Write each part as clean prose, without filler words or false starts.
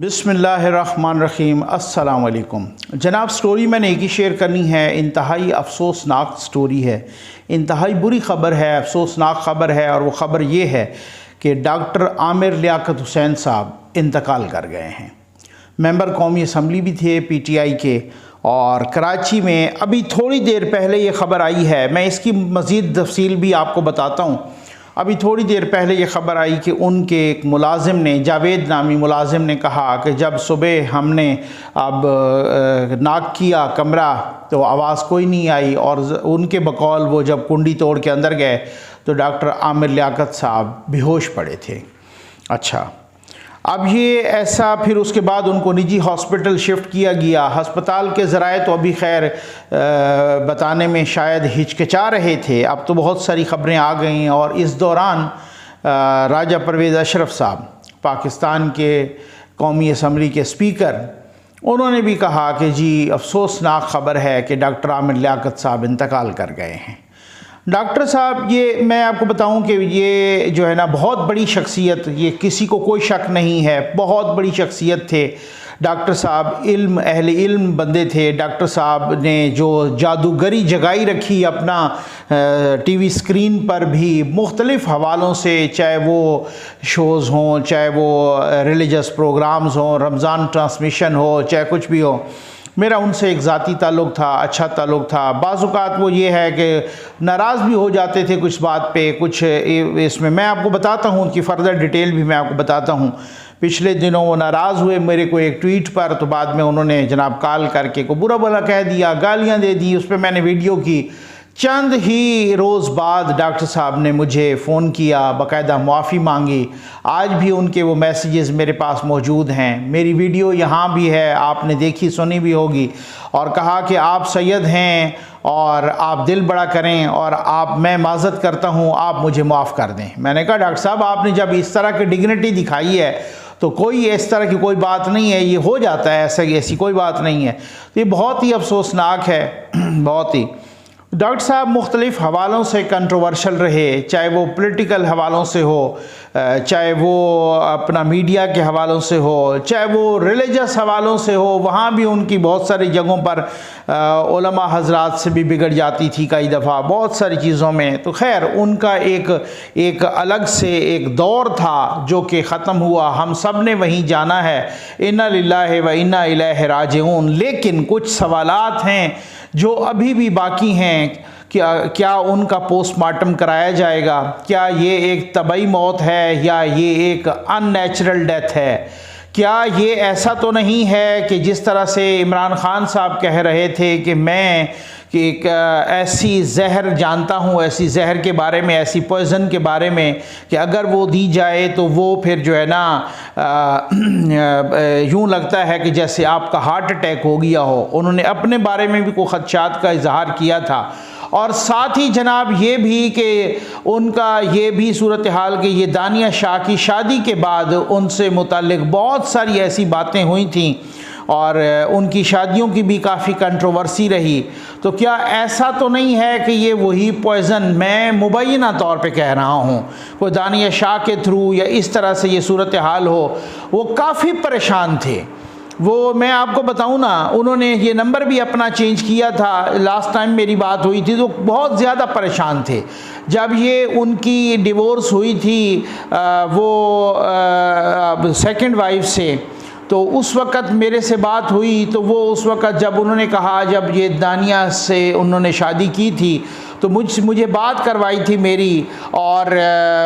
बिस्मिल्लाहिर्रहमानिर्रहीम। अस्सलाम वालेकुम जनाब। स्टोरी मैंने एक ही शेयर करनी है। इंतहाई अफसोसनाक स्टोरी है, इंतहाई बुरी ख़बर है, अफसोसनाक ख़बर है। और वो ख़बर ये है कि डॉक्टर आमिर लियाकत हुसैन साहब इंतकाल कर गए हैं। मेंबर कौमी असम्बली भी थे PTI के। और कराची में अभी थोड़ी देर पहले ये ख़बर आई है, मैं इसकी मज़ीद तफसील भी आपको बताता हूँ। अभी थोड़ी देर पहले ये ख़बर आई कि उनके एक मुलाजिम ने, जावेद नामी मुलाजिम ने कहा कि जब सुबह हमने अब नाक किया कमरा तो आवाज़ कोई नहीं आई, और उनके बकौल वो जब कुंडी तोड़ के अंदर गए तो डॉक्टर आमिर लियाकत साहब बेहोश पड़े थे। अच्छा, अब ये ऐसा, फिर उसके बाद उनको निजी हॉस्पिटल शिफ्ट किया गया। हस्पताल के ज़राए तो अभी खैर बताने में शायद हिचकिचा रहे थे, अब तो बहुत सारी ख़बरें आ गई। और इस दौरान राजा परवेज़ अशरफ साहब, पाकिस्तान के कौमी असम्बली के स्पीकर, उन्होंने भी कहा कि जी अफसोसनाक ख़बर है कि डॉक्टर आमिर लियाकत साहब इंतकाल कर गए हैं। डॉक्टर साहब, ये मैं आपको बताऊं कि ये जो है ना बहुत बड़ी शख्सियत, ये किसी को कोई शक नहीं है, बहुत बड़ी शख्सियत थे डॉक्टर साहब। अहले इल्म बंदे थे। डॉक्टर साहब ने जो जादूगरी जगाई रखी अपना TV स्क्रीन पर भी मुख्तलिफ़ हवालों से, चाहे वो शोज़ हों, चाहे वो रिलीजियस प्रोग्राम्स हों, रमज़ान ट्रांसमिशन हो, चाहे कुछ भी हो, मेरा उनसे एक ज़ाती ताल्लुक़ था, अच्छा ताल्लुक़ था। बाज़ औक़ात वो ये है कि नाराज़ भी हो जाते थे कुछ बात पे, कुछ इसमें मैं आपको बताता हूँ, उनकी फ़र्दर डिटेल भी मैं आपको बताता हूँ। पिछले दिनों वो नाराज़ हुए मेरे को एक ट्वीट पर, तो बाद में उन्होंने जनाब कॉल करके को बुरा भला कह दिया, गालियाँ दे दी। उस पर मैंने वीडियो की। चंद ही रोज़ बाद डॉक्टर साहब ने मुझे फ़ोन किया, बाकायदा मुआफ़ी मांगी। आज भी उनके वो मैसेजेस मेरे पास मौजूद हैं, मेरी वीडियो यहाँ भी है, आपने देखी सुनी भी होगी। और कहा कि आप सैयद हैं और आप दिल बड़ा करें, और मैं माज़रत करता हूँ, आप मुझे माफ़ कर दें। मैंने कहा डॉक्टर साहब, आपने जब इस तरह की डिग्निटी दिखाई है तो कोई इस तरह की कोई बात नहीं है, ये हो जाता है, ऐसी कोई बात नहीं है। तो ये बहुत ही अफसोसनाक है, बहुत ही। डॉक्टर साहब मुख्तलिफ़ हवालों से कंट्रोवर्शल रहे, चाहे वो पॉलिटिकल हवालों से हो, चाहे वो अपना मीडिया के हवालों से हो, चाहे वो रिलीजियस हवालों से हो। वहाँ भी उनकी बहुत सारी जगहों पर उलमा हजरात से भी बिगड़ जाती थी कई दफ़ा, बहुत सारी चीज़ों में। तो खैर उनका एक अलग से एक दौर था जो कि ख़त्म हुआ, हम सब ने वहीं जाना है। इन्ना लिल्लाहि व इन्ना इलैहि राजिऊन। लेकिन कुछ सवालात हैं जो अभी भी बाकी हैं। क्या उनका पोस्टमार्टम कराया जाएगा? क्या ये एक तबई मौत है या ये एक अननेचुरल डेथ है? क्या ये ऐसा तो नहीं है कि जिस तरह से इमरान खान साहब कह रहे थे कि मैं कि एक ऐसी जहर जानता हूँ, ऐसी जहर के बारे में, ऐसी पॉइज़न के बारे में कि अगर वो दी जाए तो वो फिर जो है ना यूँ लगता है कि जैसे आपका हार्ट अटैक हो गया हो। उन्होंने अपने बारे में भी कोई खदशात का इजहार किया था। और साथ ही जनाब ये भी कि उनका ये भी सूरत हाल कि ये दानिया शाह की शादी के बाद उनसे मुताल्लिक़ बहुत सारी ऐसी बातें हुई थीं, और उनकी शादियों की भी काफ़ी कंट्रोवर्सी रही। तो क्या ऐसा तो नहीं है कि ये वही पॉइज़न, मैं मुबैना तौर पे कह रहा हूँ, कोई दानिया शाह के थ्रू या इस तरह से ये सूरत हाल हो? वो काफ़ी परेशान थे। वो मैं आपको बताऊं ना, उन्होंने ये नंबर भी अपना चेंज किया था। लास्ट टाइम मेरी बात हुई थी तो बहुत ज़्यादा परेशान थे। जब ये उनकी डिवोर्स हुई थी वो सेकंड वाइफ से, तो उस वक़्त मेरे से बात हुई, तो वो उस वक़्त जब उन्होंने कहा, जब ये दानिया से उन्होंने शादी की थी तो मुझे बात करवाई थी मेरी, और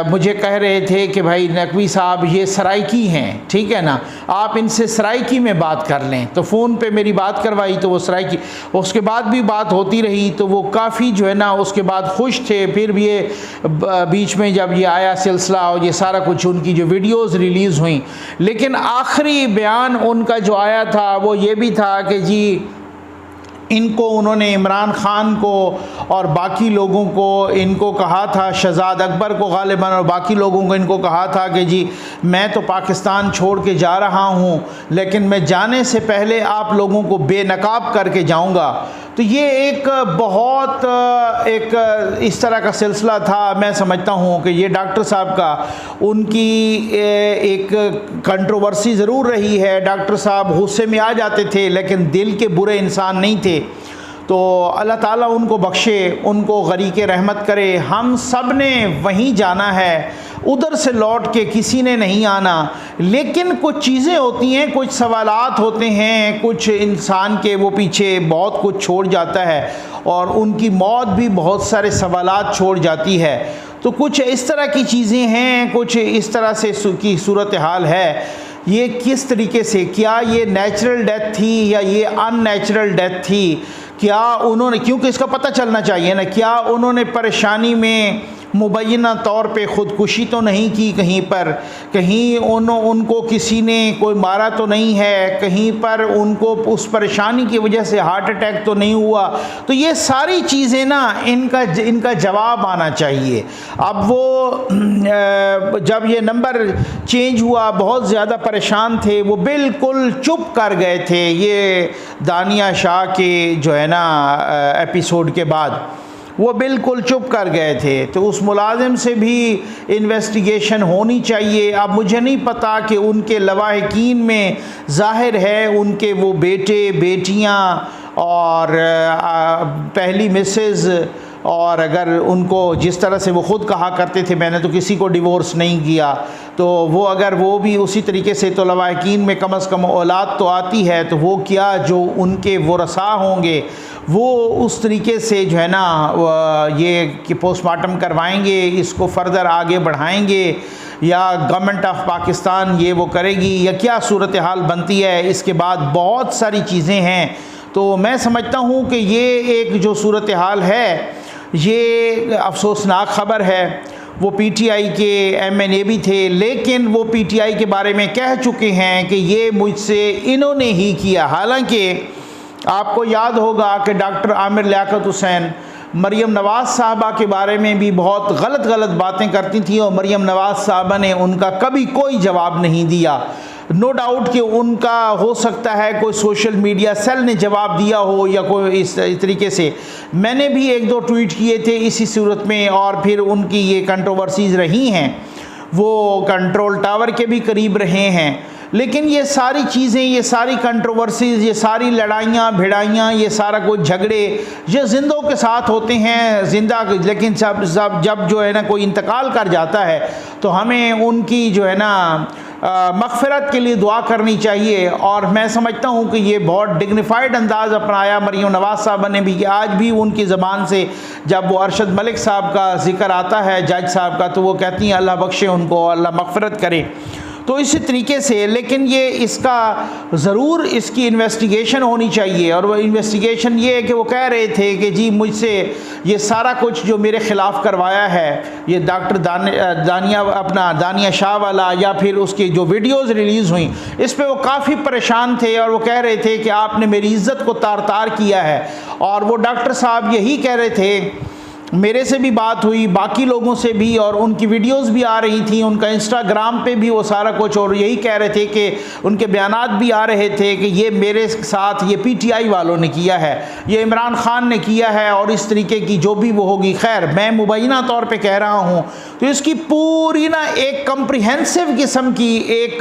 मुझे कह रहे थे कि भाई नकवी साहब ये सराइकी हैं, ठीक है ना, आप इनसे सराइकी में बात कर लें। तो फ़ोन पे मेरी बात करवाई तो वो सराइकी, उसके बाद भी बात होती रही। तो वो काफ़ी जो है ना उसके बाद खुश थे। फिर भी ये बीच में जब ये आया सिलसिला और ये सारा कुछ, उनकी जो वीडियोज़ रिलीज़ हुई, लेकिन आखिरी बयान उनका जो आया था वो ये भी था कि जी इनको उन्होंने इमरान ख़ान को और बाकी लोगों को इनको कहा था, शहजाद अकबर को गालिबन और बाकी लोगों को इनको कहा था कि जी मैं तो पाकिस्तान छोड़ के जा रहा हूँ, लेकिन मैं जाने से पहले आप लोगों को बेनकाब करके जाऊँगा। तो ये एक बहुत एक इस तरह का सिलसिला था। मैं समझता हूँ कि ये डॉक्टर साहब का उनकी एक कंट्रोवर्सी ज़रूर रही है। डॉक्टर साहब गुस्से में आ जाते थे लेकिन दिल के बुरे इंसान नहीं थे। तो अल्लाह ताला उनको बख्शे, उनको गरीक़े रहमत करे। हम सब ने वहीं जाना है, उधर से लौट के किसी ने नहीं आना। लेकिन कुछ चीज़ें होती हैं, कुछ सवालात होते हैं, कुछ इंसान के वो पीछे बहुत कुछ छोड़ जाता है और उनकी मौत भी बहुत सारे सवालात छोड़ जाती है। तो कुछ इस तरह की चीज़ें हैं, कुछ इस तरह से की सूरत हाल है। ये किस तरीके से, क्या ये नेचुरल डेथ थी या ये अननेचुरल डेथ थी, क्या उन्होंने, क्योंकि इसका पता चलना चाहिए ना, क्या उन्होंने परेशानी में मुबैना तौर पे ख़ुदकुशी तो नहीं की कहीं पर, कहीं उनको किसी ने कोई मारा तो नहीं है, कहीं पर उनको उस परेशानी की वजह से हार्ट अटैक तो नहीं हुआ। तो ये सारी चीज़ें ना इनका जवाब आना चाहिए। अब वो जब ये नंबर चेंज हुआ बहुत ज़्यादा परेशान थे, वो बिल्कुल चुप कर गए थे ये दानिया शाह के जो है ना एपिसोड के बाद, वो बिल्कुल चुप कर गए थे। तो उस मुलाजिम से भी इन्वेस्टिगेशन होनी चाहिए। अब मुझे नहीं पता कि उनके लवाहिकीन में ज़ाहिर है उनके वो बेटे बेटियां और पहली मिसेज़, और अगर उनको जिस तरह से वो ख़ुद कहा करते थे मैंने तो किसी को डिवोर्स नहीं किया, तो वो अगर वो भी उसी तरीके से, तो लवाहिकीन में कम से कम औलाद तो आती है, तो वो क्या जो उनके वरसा होंगे वो उस तरीके से जो है ना ये कि पोस्टमार्टम करवाएंगे, इसको फ़र्दर आगे बढ़ाएंगे, या गवर्नमेंट ऑफ पाकिस्तान ये वो करेगी, या क्या सूरत हाल बनती है। इसके बाद बहुत सारी चीज़ें हैं। तो मैं समझता हूँ कि ये एक जो सूरत हाल है ये अफसोसनाक ख़बर है। वो पीटीआई के एमएनए भी थे, लेकिन वो पीटीआई के बारे में कह चुके हैं कि ये मुझसे इन्होंने ही किया। हालांकि आपको याद होगा कि डॉक्टर आमिर लियाकत हुसैन मरियम नवाज़ साहबा के बारे में भी बहुत गलत बातें करती थी और मरियम नवाज़ साहबा ने उनका कभी कोई जवाब नहीं दिया। नो डाउट कि उनका हो सकता है कोई सोशल मीडिया सेल ने जवाब दिया हो या कोई इस तरीके से। मैंने भी 1-2 ट्वीट किए थे इसी सूरत में, और फिर उनकी ये कंट्रोवर्सीज़ रही हैं, वो कंट्रोल टावर के भी करीब रहे हैं। लेकिन ये सारी चीज़ें, ये सारी कंट्रोवर्सीज़, ये सारी लड़ाइयाँ भिड़ाइयाँ, ये सारा कुछ झगड़े ये जिंदों के साथ होते हैं जिंदा। लेकिन जब जो है ना कोई इंतकाल कर जाता है तो हमें उनकी जो है ना मग़फ़िरत के लिए दुआ करनी चाहिए। और मैं समझता हूँ कि ये बहुत डिग्निफाइड अंदाज़ अपनाया मरियम नवाज़ साहब ने भी, कि आज भी उनकी ज़बान से जब वो अरशद मलिक साहब का ज़िक्र आता है, जज साहब का, तो वो कहती हैं अल्लाह बख्शे उनको, अल्लाह मग़फ़िरत करे। तो इसी तरीके से, लेकिन ये इसका ज़रूर इसकी इन्वेस्टिगेशन होनी चाहिए। और वो इन्वेस्टिगेशन ये है कि वो कह रहे थे कि जी मुझसे ये सारा कुछ जो मेरे ख़िलाफ़ करवाया है, ये डॉक्टर दानिया शाह वाला, या फिर उसकी जो वीडियोज़ रिलीज़ हुई, इस पर वो काफ़ी परेशान थे और वो कह रहे थे कि आपने मेरी इज़्ज़त को तार तार किया है। और वो डॉक्टर साहब यही कह रहे थे, मेरे से भी बात हुई, बाकी लोगों से भी, और उनकी वीडियोस भी आ रही थी, उनका इंस्टाग्राम पे भी वो सारा कुछ, और यही कह रहे थे कि उनके बयानात भी आ रहे थे कि ये मेरे साथ ये पीटीआई वालों ने किया है, ये इमरान ख़ान ने किया है, और इस तरीके की जो भी वो होगी। खैर मैं मुबैना तौर पे कह रहा हूँ, तो इसकी पूरी ना एक कम्प्रिहेंसिव किस्म की एक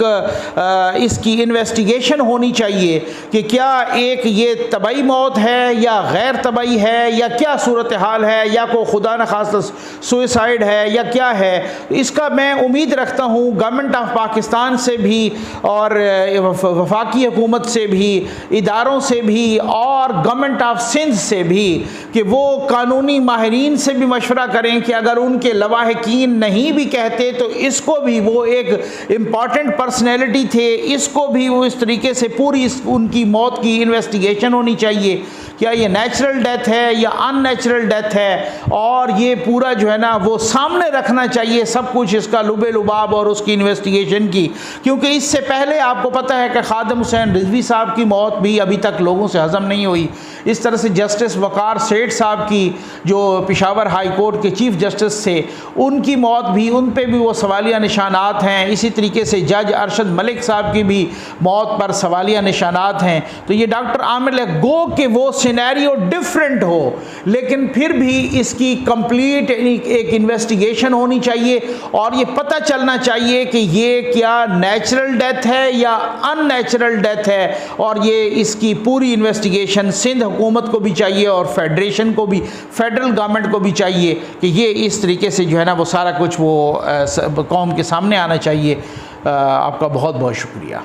इसकी इन्वेस्टिगेशन होनी चाहिए कि क्या एक ये तबाई मौत है या गैर तबाई है, या क्या सूरत हाल है, या खुदा न खास्ता सुइसाइड है या क्या है। इसका मैं उम्मीद रखता हूँ गवर्नमेंट ऑफ पाकिस्तान से भी और वफाकी हुकूमत से भी, इदारों से भी, और गवर्नमेंट ऑफ सिंध से भी, कि वो कानूनी माहिरीन से भी मशवरा करें कि अगर उनके लवाहिकीन नहीं भी कहते तो इसको भी, वो एक इम्पॉर्टेंट पर्सनैलिटी थे, इसको भी वो इस तरीके से पूरी उनकी मौत की इन्वेस्टिगेशन होनी चाहिए क्या ये नेचुरल डेथ है या अननेचुरल डेथ है, और ये पूरा जो है ना वो सामने रखना चाहिए सब कुछ, इसका लुबे लुबाब और उसकी इन्वेस्टिगेशन की। क्योंकि इससे पहले आपको पता है कि खादिम हुसैन रिजवी साहब की मौत भी अभी तक लोगों से हज़म नहीं हुई। इस तरह से जस्टिस वकार सेठ साहब की, जो पेशावर हाई कोर्ट के चीफ जस्टिस थे, उनकी मौत भी, उन पे भी वो सवालिया निशानात हैं। इसी तरीके से जज अरशद मलिक साहब की भी मौत पर सवालिया निशानात हैं। तो ये डॉक्टर आमिर गो कि वो सिनेरियो डिफरेंट हो, लेकिन फिर भी इसकी कंप्लीट एक इन्वेस्टिगेशन होनी चाहिए और ये पता चलना चाहिए कि ये क्या नेचुरल डेथ है या अननेचुरल डेथ है। और ये इसकी पूरी इन्वेस्टिगेशन सिंध हुकूमत को भी चाहिए और फेडरेशन को भी, फेडरल गवर्नमेंट को भी चाहिए कि ये इस तरीके से जो है ना वो सारा कुछ वो कौम के सामने आना चाहिए। आपका बहुत बहुत शुक्रिया।